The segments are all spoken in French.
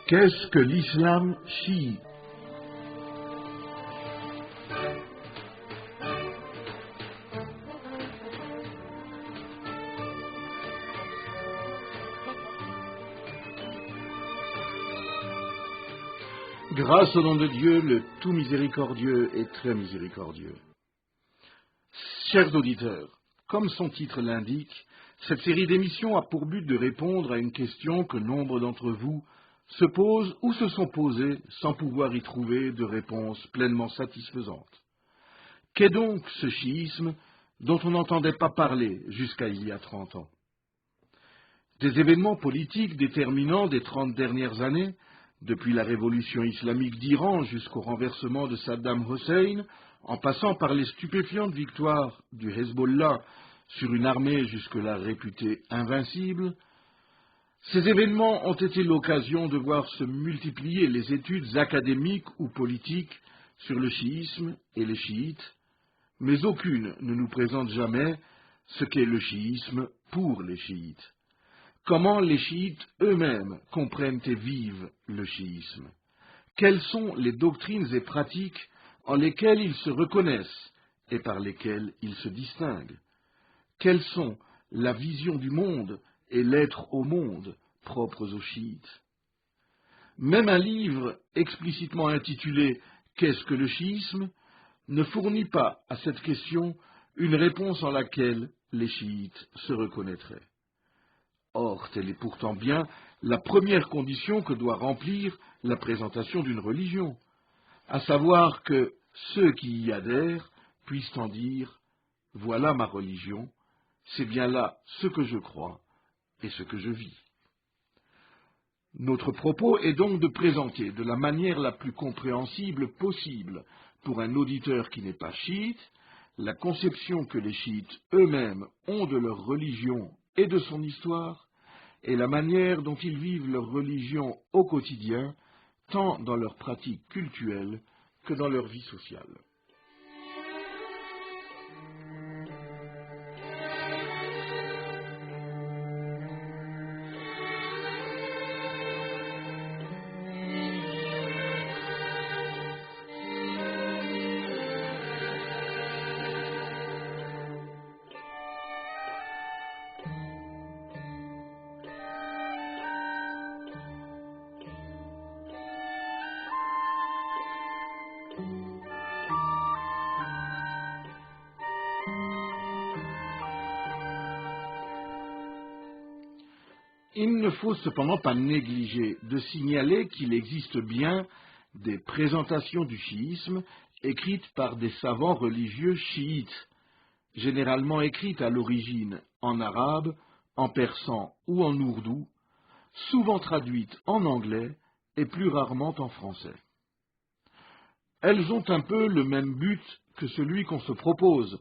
Qu'est-ce que l'islam chiite? Grâce au nom de Dieu, le tout miséricordieux et très miséricordieux. Chers auditeurs, comme son titre l'indique, cette série d'émissions a pour but de répondre à une question que nombre d'entre vous se posent ou se sont posées sans pouvoir y trouver de réponse pleinement satisfaisante. Qu'est donc ce chiisme dont on n'entendait pas parler jusqu'à il y a 30 ans? Des événements politiques déterminants des 30 dernières années, depuis la révolution islamique d'Iran jusqu'au renversement de Saddam Hussein, en passant par les stupéfiantes victoires du Hezbollah sur une armée jusque-là réputée invincible, ces événements ont été l'occasion de voir se multiplier les études académiques ou politiques sur le chiisme et les chiites, mais aucune ne nous présente jamais ce qu'est le chiisme pour les chiites. Comment les chiites eux-mêmes comprennent et vivent le chiisme? Quelles sont les doctrines et pratiques en lesquelles ils se reconnaissent et par lesquelles ils se distinguent? Quelles sont la vision du monde et l'être au monde propres aux chiites? Même un livre explicitement intitulé « Qu'est-ce que le chiisme ?» ne fournit pas à cette question une réponse en laquelle les chiites se reconnaîtraient. Or, telle est pourtant bien la première condition que doit remplir la présentation d'une religion, à savoir que ceux qui y adhèrent puissent en dire « Voilà ma religion, c'est bien là ce que je crois et ce que je vis ». Notre propos est donc de présenter de la manière la plus compréhensible possible pour un auditeur qui n'est pas chiite, la conception que les chiites eux-mêmes ont de leur religion et de son histoire, et la manière dont ils vivent leur religion au quotidien, tant dans leur pratique cultuelle que dans leur vie sociale. Il ne faut cependant pas négliger de signaler qu'il existe bien des présentations du chiisme écrites par des savants religieux chiites, généralement écrites à l'origine en arabe, en persan ou en ourdou, souvent traduites en anglais et plus rarement en français. Elles ont un peu le même but que celui qu'on se propose,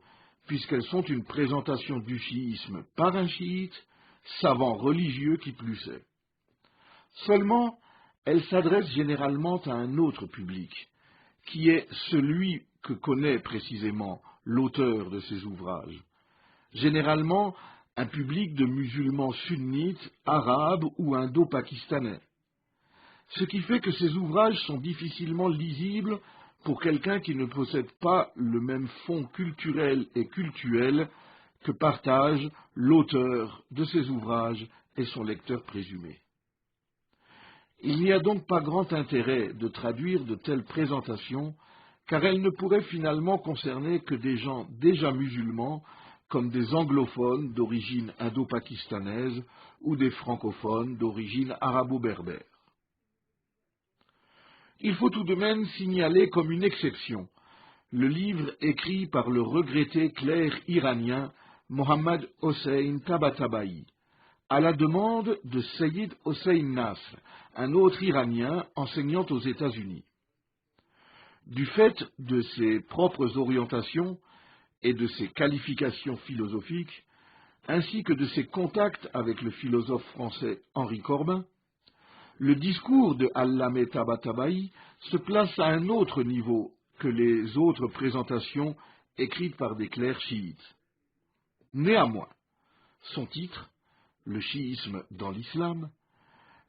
puisqu'elles sont une présentation du chiisme par un chiite, savant religieux qui plus est. Seulement, elles s'adressent généralement à un autre public, qui est celui que connaît précisément l'auteur de ces ouvrages. Généralement, un public de musulmans sunnites, arabes ou indo-pakistanais. Ce qui fait que ces ouvrages sont difficilement lisibles pour quelqu'un qui ne possède pas le même fond culturel et cultuel que partage l'auteur de ces ouvrages et son lecteur présumé. Il n'y a donc pas grand intérêt de traduire de telles présentations, car elles ne pourraient finalement concerner que des gens déjà musulmans, comme des anglophones d'origine indo-pakistanaise ou des francophones d'origine arabo-berbère. Il faut tout de même signaler comme une exception le livre écrit par le regretté clerc iranien Mohammad Hossein Tabatabai, à la demande de Seyyid Hossein Nasr, un autre Iranien enseignant aux États-Unis. Du fait de ses propres orientations et de ses qualifications philosophiques, ainsi que de ses contacts avec le philosophe français Henri Corbin, le discours de Allameh Tabatabai se place à un autre niveau que les autres présentations écrites par des clercs chiites. Néanmoins, son titre, « Le chiisme dans l'islam »,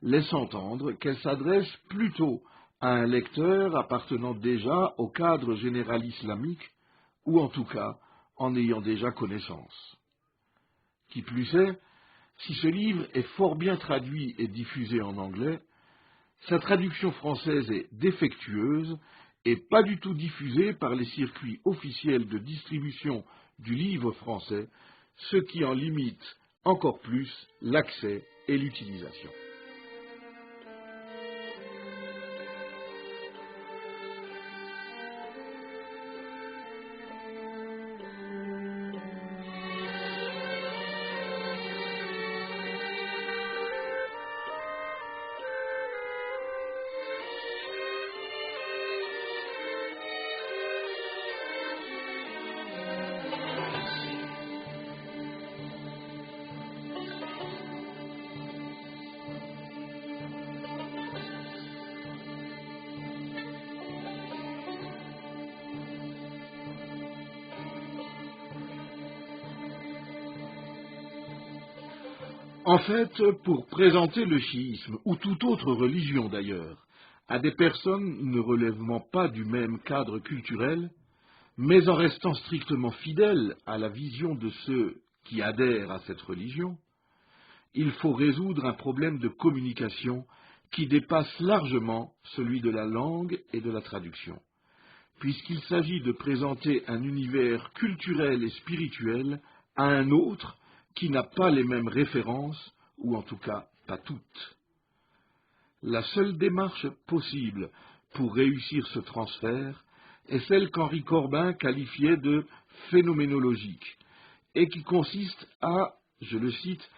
laisse entendre qu'elle s'adresse plutôt à un lecteur appartenant déjà au cadre général islamique, ou en tout cas en ayant déjà connaissance. Qui plus est, si ce livre est fort bien traduit et diffusé en anglais, sa traduction française est défectueuse et pas du tout diffusée par les circuits officiels de distribution du livre français, ce qui en limite encore plus l'accès et l'utilisation. En fait, pour présenter le chiisme, ou toute autre religion d'ailleurs, à des personnes ne relèvement pas du même cadre culturel, mais en restant strictement fidèles à la vision de ceux qui adhèrent à cette religion, il faut résoudre un problème de communication qui dépasse largement celui de la langue et de la traduction, puisqu'il s'agit de présenter un univers culturel et spirituel à un autre qui n'a pas les mêmes références, ou en tout cas pas toutes. La seule démarche possible pour réussir ce transfert est celle qu'Henri Corbin qualifiait de phénoménologique, et qui consiste à, je le cite,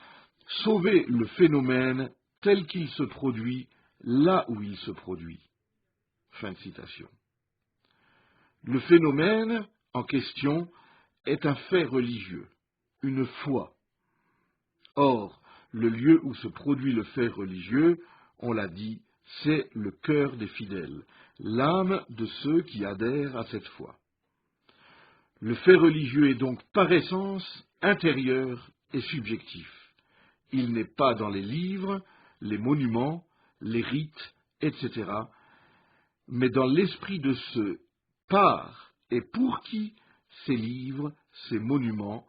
sauver le phénomène tel qu'il se produit là où il se produit. Fin de citation. Le phénomène en question est un fait religieux, une foi. Or, le lieu où se produit le fait religieux, on l'a dit, c'est le cœur des fidèles, l'âme de ceux qui adhèrent à cette foi. Le fait religieux est donc par essence intérieur et subjectif. Il n'est pas dans les livres, les monuments, les rites, etc., mais dans l'esprit de ceux par et pour qui ces livres, ces monuments,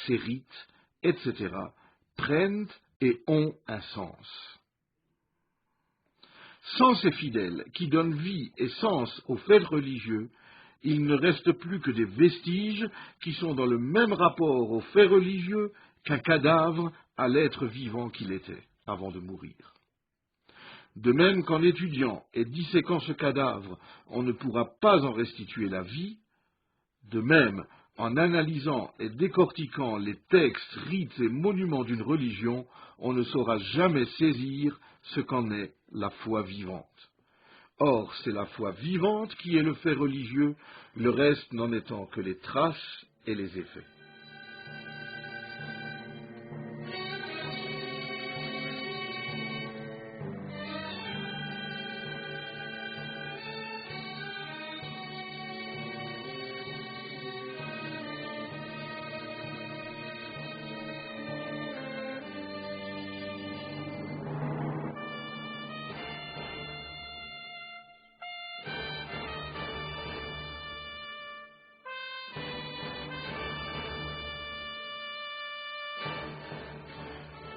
ces rites, etc., prennent et ont un sens. Sans ces fidèles qui donnent vie et sens aux faits religieux, il ne reste plus que des vestiges qui sont dans le même rapport aux faits religieux qu'un cadavre à l'être vivant qu'il était avant de mourir. De même qu'en étudiant et disséquant ce cadavre, on ne pourra pas en restituer la vie, de même, en analysant et décortiquant les textes, rites et monuments d'une religion, on ne saura jamais saisir ce qu'en est la foi vivante. Or, c'est la foi vivante qui est le fait religieux, le reste n'en étant que les traces et les effets.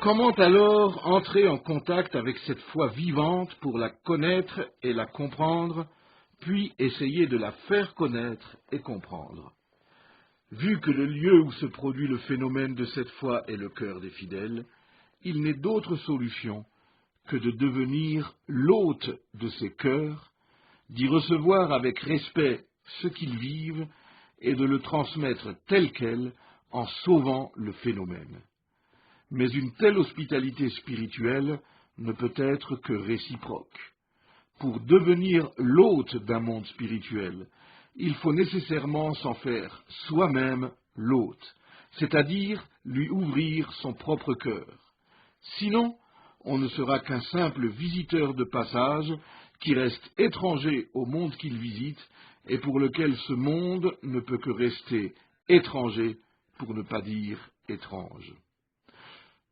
Comment alors entrer en contact avec cette foi vivante pour la connaître et la comprendre, puis essayer de la faire connaître et comprendre? Vu que le lieu où se produit le phénomène de cette foi est le cœur des fidèles, il n'est d'autre solution que de devenir l'hôte de ces cœurs, d'y recevoir avec respect ce qu'ils vivent et de le transmettre tel quel en sauvant le phénomène. Mais une telle hospitalité spirituelle ne peut être que réciproque. Pour devenir l'hôte d'un monde spirituel, il faut nécessairement s'en faire soi-même l'hôte, c'est-à-dire lui ouvrir son propre cœur. Sinon, on ne sera qu'un simple visiteur de passage qui reste étranger au monde qu'il visite et pour lequel ce monde ne peut que rester étranger, pour ne pas dire étrange.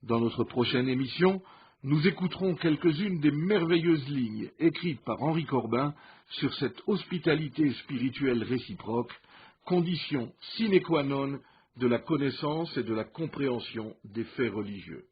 Dans notre prochaine émission, nous écouterons quelques-unes des merveilleuses lignes écrites par Henri Corbin sur cette hospitalité spirituelle réciproque, condition sine qua non de la connaissance et de la compréhension des faits religieux.